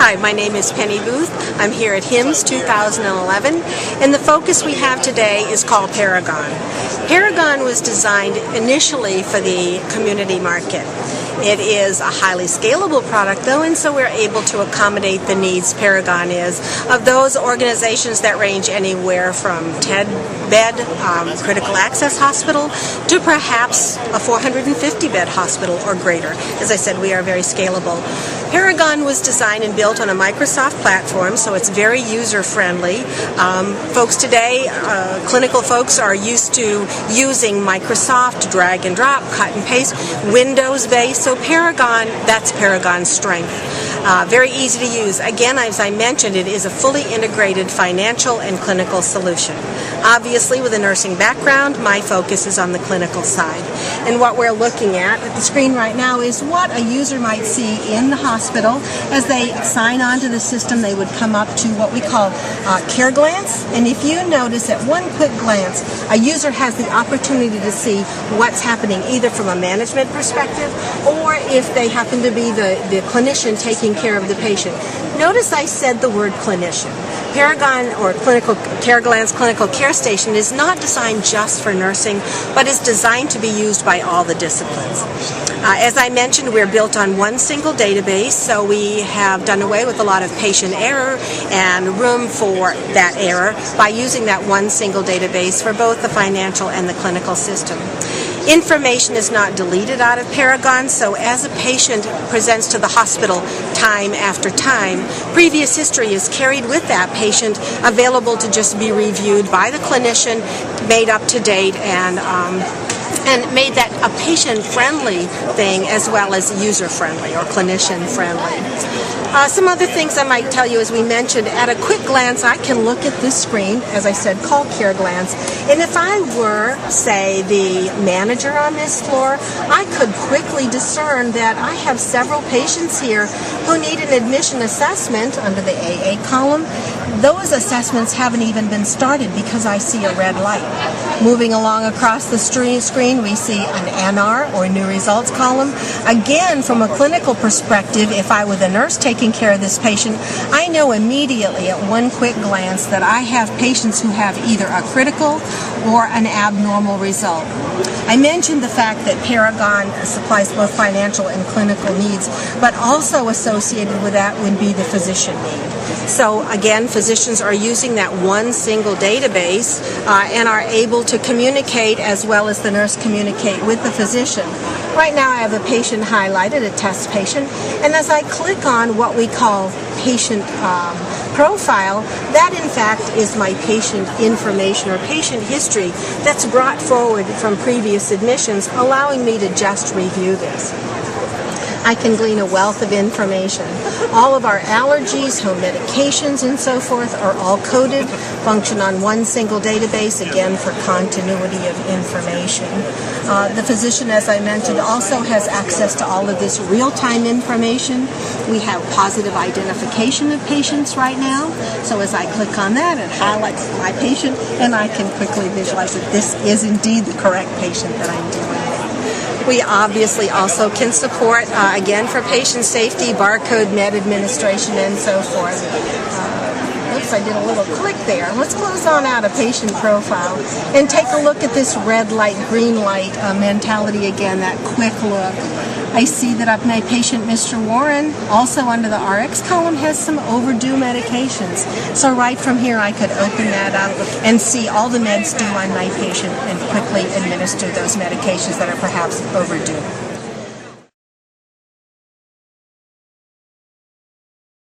Hi, my name is Penny Booth. I'm here at HIMSS 2011, and the focus we have today is called Paragon. Paragon was designed initially for the community market. It is a highly scalable product, though, and so we're able to accommodate the needs, Paragon is, of those organizations that range anywhere from 10-bed critical access hospital to perhaps a 450-bed hospital or greater. As I said, we are very scalable. Paragon was designed and built on a Microsoft platform, so it's very user-friendly. Folks today, clinical folks, are used to using Microsoft, drag and drop, cut and paste, Windows-based. So Paragon, that's Paragon's strength. Very easy to use. Again, as I mentioned, it is a fully integrated financial and clinical solution. Obviously, with a nursing background, my focus is on the clinical side. And what we're looking at the screen right now is what a user might see in the hospital. As they sign on to the system, they would come up to what we call Care Glance. And if you notice, at one quick glance, a user has the opportunity to see what's happening, either from a management perspective or if they happen to be the clinician taking care of the patient. Notice I said the word clinician. Paragon, or Clinical Care Glance Clinical Care Station, is not designed just for nursing, but is designed to be used by all the disciplines. As I mentioned, we're built on one single database, so we have done away with a lot of patient error and room for that error by using that one single database for both the financial and the clinical system. Information is not deleted out of Paragon, so as a patient presents to the hospital time after time, previous history is carried with that patient, available to just be reviewed by the clinician, made up to date, and made that a patient-friendly thing as well as user-friendly or clinician-friendly. Some other things I might tell you, as we mentioned, at a quick glance, I can look at this screen, as I said, called Care Glance, and if I were, say, the manager on this floor, I could quickly discern that I have several patients here who need an admission assessment under the AA column. Those assessments haven't even been started because I see a red light. Moving along across the screen, we see an NR, or New Results column. Again, from a clinical perspective, if I were the nurse taking care of this patient, I know immediately at one quick glance that I have patients who have either a critical or an abnormal result. I mentioned the fact that Paragon supplies both financial and clinical needs, but also associated with that would be the physician need. So again, physicians are using that one single database and are able to communicate as well as the nurse communicate with the physician. Right now I have a patient highlighted, a test patient, and as I click on what we call patient profile, that in fact is my patient information or patient history that's brought forward from previous admissions, allowing me to just review this. I can glean a wealth of information. All of our allergies, home medications, and so forth are all coded, function on one single database, again for continuity of information. The physician, as I mentioned, also has access to all of this real-time information. We have positive identification of patients right now, so as I click on that, it highlights my patient, and I can quickly visualize that this is indeed the correct patient that I'm dealing with. We obviously also can support, again, for patient safety, barcode med administration, and so forth. Oops, I did a little click there. Let's close on out a patient profile and take a look at this red light, green light mentality again, that quick look. I see that my patient, Mr. Warren, also under the RX column, has some overdue medications. So right from here, I could open that up and see all the meds due on my patient and quickly administer those medications that are perhaps overdue.